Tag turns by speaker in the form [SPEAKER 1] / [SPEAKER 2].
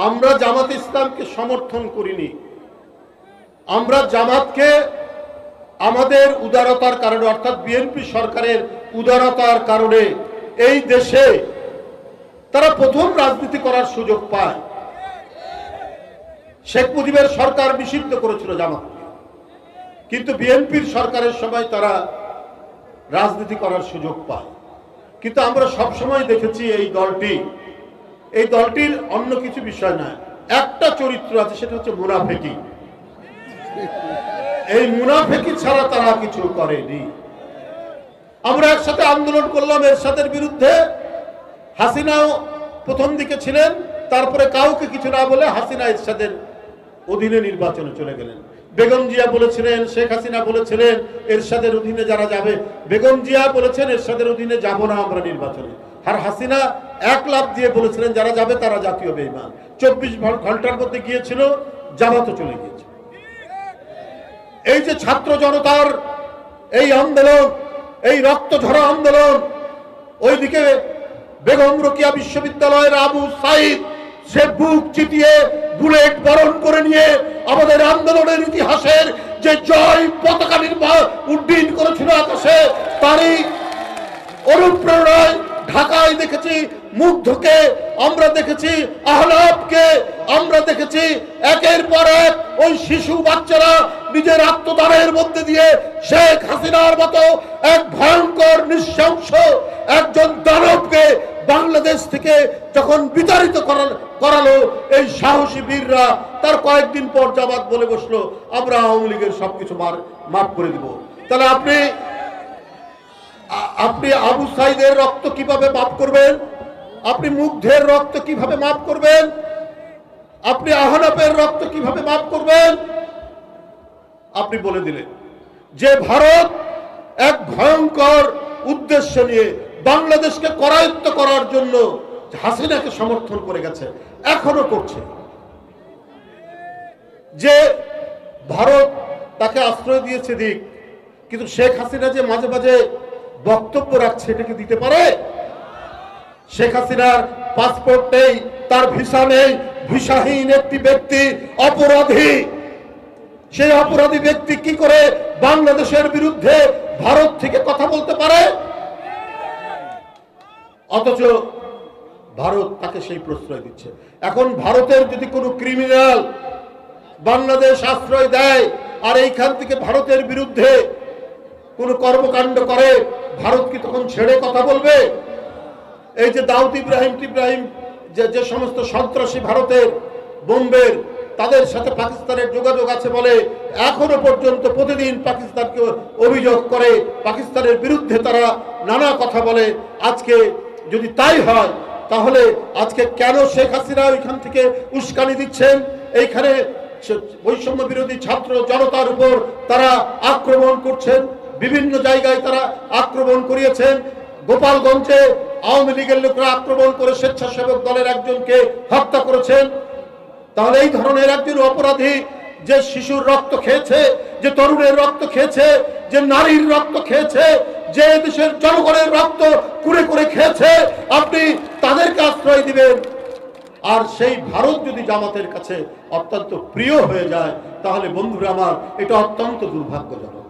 [SPEAKER 1] আমরা জামাত ইসলামকে সমর্থন করিনি। আমরা জামাতকে আমাদের উদারতার কারণে, অর্থাৎ বিএনপি সরকারের উদারতার কারণে এই দেশে তারা প্রথম রাজনীতি করার সুযোগ পায়। শেখ মুজিবের সরকার নিষিদ্ধ করেছিল জামাতকে, কিন্তু বিএনপির সরকারের সময় তারা রাজনীতি করার সুযোগ পায়। কিন্তু আমরা সবসময় দেখেছি এই দলটির অন্য কিছু বিষয় নয়, একটা চরিত্র আছে, সেটা হচ্ছে মুনাফেকি। এই মুনাফেকি ছাড়া তারা কিছু করেনি। আমরা একসাথে আন্দোলন করলাম এরশাদের বিরুদ্ধে। হাসিনাও প্রথম দিকে ছিলেন, তারপরে কাউকে কিছু না বলে হাসিনা এরশাদের অধীনে নির্বাচনে চলে গেলেন। বেগম জিয়া বলেছিলেন, শেখ হাসিনা বলেছিলেন এরশাদের অধীনে যারা যাবে, বেগম জিয়া বলেছেন এরশাদের অধীনে যাব না আমরা নির্বাচনে। আর হাসিনা এক লাফ দিয়ে বলেছিলেন যারা যাবে তারা জাতীয় বেঈমান। 24 ঘন্টার মধ্যে গিয়েছিল, জামাতও চলে গিয়েছে। এই যে ছাত্র জনতার এই আন্দোলন, এই রক্ত ঝরা আন্দোলন, ওইদিকে বেগম রোকেয়া বিশ্ববিদ্যালয়ের আবু সাইদ সে বুক চিতিয়ে বুলেট বরণ করে নিয়ে আমাদের আন্দোলনের ইতিহাসের যে জয় পতাকা উড্ডীন করেছিল আকাশে, তারই অনুপ্রেরণায় ঢাকায় দেখেছি মুগ্ধকে, আমরা দেখেছি আহলাবকে, আমরা দেখেছি একের পর এক ওই শিশু বাচ্চারা নিজের আত্মদানের মধ্যে দিয়ে শেখ হাসিনার মতো এক ভয়ঙ্কর নৃশংস একজন দানবকে বাংলাদেশ থেকে যখন বিতাড়িত করালো এই সাহসী বীররা, তার কয়েকদিন পর জামাত বলে বসলো আমরা আওয়ামী লীগের সবকিছু মাফ করে দিব। তাহলে আপনি আবু সাইদের রক্ত কিভাবে মাফ করবেন? আপনি মুগ্ধের রক্ত কিভাবে মাফ করবেন? আপনি আহনাফের রক্ত কিভাবে মাফ করবেন? আপনি বলে দিলেন যে ভারত এক ভয়ঙ্কর উদ্দেশ্য নিয়ে বাংলাদেশকে করায়ত্ত করার জন্য হাসিনাকে সমর্থন করে গেছে, এখনো করছে। যে ভারত তাকে আশ্রয় দিয়েছে দিক, কিন্তু শেখ হাসিনা যে মাঝে মাঝে বক্তব্য রাখছে, এটাকে দিতে পারে? শেখ হাসিনার পাসপোর্ট নেই, তার ভিসা নেই, ভিসাহীন একটি ব্যক্তি অপরাধী। সেই অপরাধী ব্যক্তি কি করে বাংলাদেশের বিরুদ্ধে ভারত থেকে কথা বলতে পারে? অথচ ভারত তাকে সেই প্রশ্রয় দিচ্ছে। এখন ভারতের যদি কোনো ক্রিমিনাল বাংলাদেশ আশ্রয় দেয় আর এইখান থেকে ভারতের বিরুদ্ধে কোনো কর্মকাণ্ড করে, ভারত কি তখন ছেড়ে কথা বলবে? এই যে দাউদ ইব্রাহিম যে সমস্ত সন্ত্রাসী ভারতের বোম্বের, তাদের সাথে পাকিস্তানের যোগাযোগ আছে বলে এখনো পর্যন্ত প্রতিদিন পাকিস্তানকে অভিযোগ করে, পাকিস্তানের বিরুদ্ধে তারা নানা কথা বলে। আজকে যদি তাই হয়, তাহলে আজকে কেন শেখ হাসিনা ওইখান থেকে উস্কানি দিচ্ছেন? এইখানে বৈষম্য বিরোধী ছাত্র জনতার উপর তারা আক্রমণ করছেন, বিভিন্ন জায়গায় তারা আক্রমণ করিয়েছেন। গোপালগঞ্জে আওয়ামী লীগের লোকরা আক্রমণ করে স্বেচ্ছাসেবক দলের একজনকে হত্যা করেছেন। তাহলে এই ধরনের একজন অপরাধী যে শিশুর রক্ত খেয়েছে, যে তরুণের রক্ত খেয়েছে, যে নারীর রক্ত খেয়েছে, যে দেশের জনগণের রক্ত কুড়ে করে খেয়েছে, আপনি তাদেরকে আশ্রয় দিবেন? আর সেই ভারত যদি জামাতের কাছে অত্যন্ত প্রিয় হয়ে যায়, তাহলে বন্ধুরা আমার, এটা অত্যন্ত দুর্ভাগ্যজনক।